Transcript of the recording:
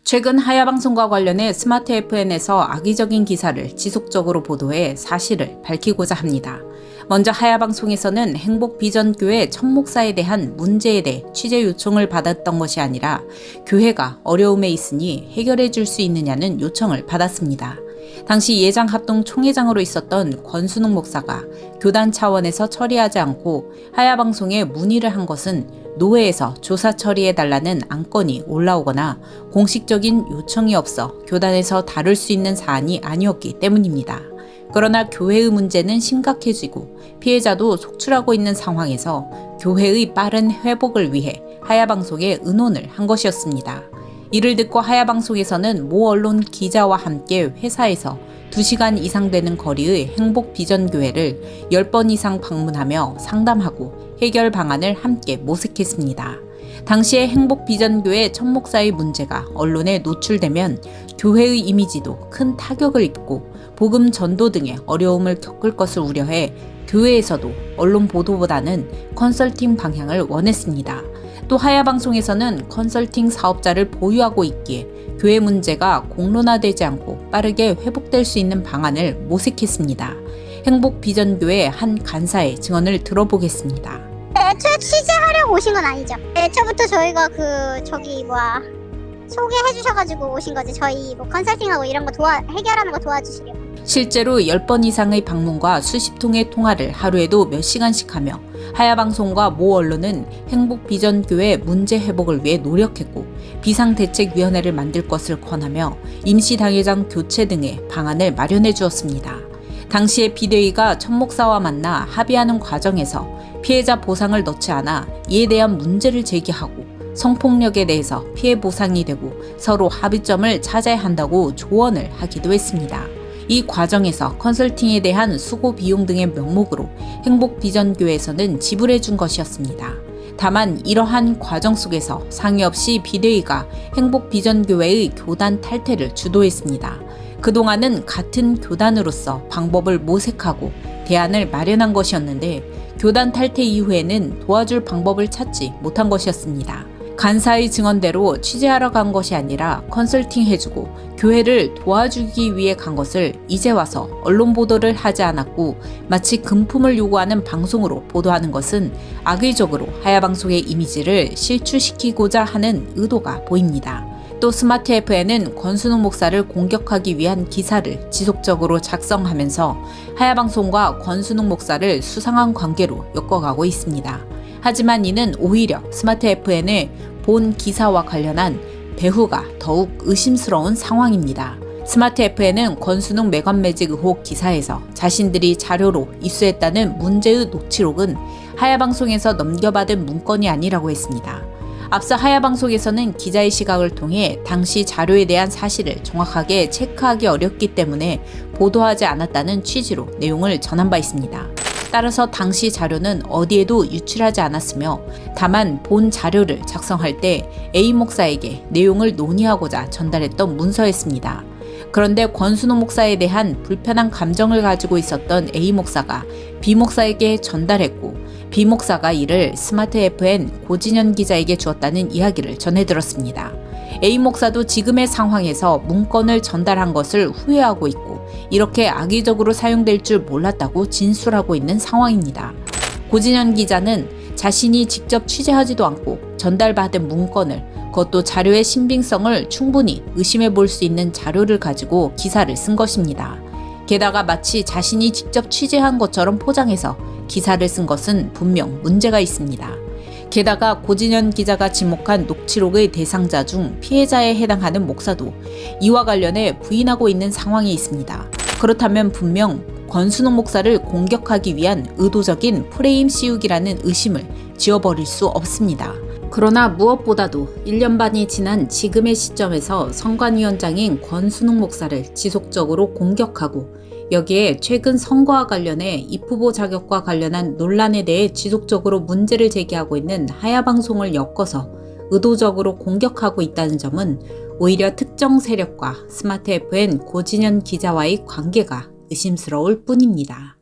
최근 하야방송과 관련해 스마트 FN에서 악의적인 기사를 지속적으로 보도해 사실을 밝히고자 합니다. 먼저 하야방송에서는 행복비전교회 첫 목사에 대한 문제에 대해 취재 요청을 받았던 것이 아니라 교회가 어려움에 있으니 해결해 줄 수 있느냐는 요청을 받았습니다. 당시 예장합동 총회장으로 있었던 권순욱 목사가 교단 차원에서 처리하지 않고 하야방송에 문의를 한 것은 노회에서 조사 처리해달라는 안건이 올라오거나 공식적인 요청이 없어 교단에서 다룰 수 있는 사안이 아니었기 때문입니다. 그러나 교회의 문제는 심각해지고 피해자도 속출하고 있는 상황에서 교회의 빠른 회복을 위해 하야방송에 의논을 한 것이었습니다. 이를 듣고 하야방송에서는 모 언론 기자와 함께 회사에서 2시간 이상 되는 거리의 행복비전교회를 10번 이상 방문하며 상담하고 해결 방안을 함께 모색했습니다. 당시에 행복비전교회 첫 목사의 문제가 언론에 노출되면 교회의 이미지도 큰 타격을 입고 복음 전도 등의 어려움을 겪을 것을 우려해 교회에서도 언론 보도보다는 컨설팅 방향을 원했습니다. 또 하야방송에서는 컨설팅 사업자를 보유하고 있기에 교회 문제가 공론화되지 않고 빠르게 회복될 수 있는 방안을 모색했습니다. 행복비전교회 한 간사의 증언을 들어보겠습니다. 애초에 취재하려고 오신 건 아니죠. 애초부터 저희가 소개해 주셔가지고 오신 거지. 저희 컨설팅하고 이런 거 해결하는 거 도와주시려고. 실제로 10번 이상의 방문과 수십 통의 통화를 하루에도 몇 시간씩 하며 하야방송과 모 언론은 행복비전교회 문제 회복을 위해 노력했고 비상대책위원회를 만들 것을 권하며 임시당회장 교체 등의 방안을 마련해 주었습니다. 당시에 비대위가 첫 목사와 만나 합의하는 과정에서 피해자 보상을 넣지 않아 이에 대한 문제를 제기하고 성폭력에 대해서 피해 보상이 되고 서로 합의점을 찾아야 한다고 조언을 하기도 했습니다. 이 과정에서 컨설팅에 대한 수고 비용 등의 명목으로 행복비전교회에서는 지불해 준 것이었습니다. 다만 이러한 과정 속에서 상의 없이 비대위가 행복비전교회의 교단 탈퇴를 주도했습니다. 그동안은 같은 교단으로서 방법을 모색하고 대안을 마련한 것이었는데 교단 탈퇴 이후에는 도와줄 방법을 찾지 못한 것이었습니다. 간사의 증언대로 취재하러 간 것이 아니라 컨설팅 해주고 교회를 도와주기 위해 간 것을 이제 와서 언론 보도를 하지 않았고 마치 금품을 요구하는 방송으로 보도하는 것은 악의적으로 하야방송의 이미지를 실추시키고자 하는 의도가 보입니다. 또 스마트 FN은 권순욱 목사를 공격하기 위한 기사를 지속적으로 작성하면서 하야방송과 권순욱 목사를 수상한 관계로 엮어가고 있습니다. 하지만 이는 오히려 스마트 FN의 본 기사와 관련한 배후가 더욱 의심스러운 상황입니다. 스마트 FN은 권순욱 매관매직 의혹 기사에서 자신들이 자료로 입수했다는 문제의 녹취록은 하야방송에서 넘겨받은 문건이 아니라고 했습니다. 앞서 하야방송에서는 기자의 시각을 통해 당시 자료에 대한 사실을 정확하게 체크하기 어렵기 때문에 보도하지 않았다는 취지로 내용을 전한 바 있습니다. 따라서 당시 자료는 어디에도 유출하지 않았으며 다만 본 자료를 작성할 때 A 목사에게 내용을 논의하고자 전달했던 문서였습니다. 그런데 권순욱 목사에 대한 불편한 감정을 가지고 있었던 A 목사가 B 목사에게 전달했고 B 목사가 이를 스마트 FN 고진현 기자에게 주었다는 이야기를 전해들었습니다. A 목사도 지금의 상황에서 문건을 전달한 것을 후회하고 있고 이렇게 악의적으로 사용될 줄 몰랐다고 진술하고 있는 상황입니다. 고진현 기자는 자신이 직접 취재하지도 않고 전달받은 문건을 그것도 자료의 신빙성을 충분히 의심해 볼 수 있는 자료를 가지고 기사를 쓴 것입니다. 게다가 마치 자신이 직접 취재한 것처럼 포장해서 기사를 쓴 것은 분명 문제가 있습니다. 게다가 고진현 기자가 지목한 녹취록의 대상자 중 피해자에 해당하는 목사도 이와 관련해 부인하고 있는 상황이 있습니다. 그렇다면 분명 권순욱 목사를 공격하기 위한 의도적인 프레임 씌우기라는 의심을 지워버릴 수 없습니다. 그러나 무엇보다도 1년 반이 지난 지금의 시점에서 선관위원장인 권순욱 목사를 지속적으로 공격하고 여기에 최근 선거와 관련해 입후보 자격과 관련한 논란에 대해 지속적으로 문제를 제기하고 있는 하야방송을 엮어서 의도적으로 공격하고 있다는 점은 오히려 특정 세력과 스마트 FN 고진현 기자와의 관계가 의심스러울 뿐입니다.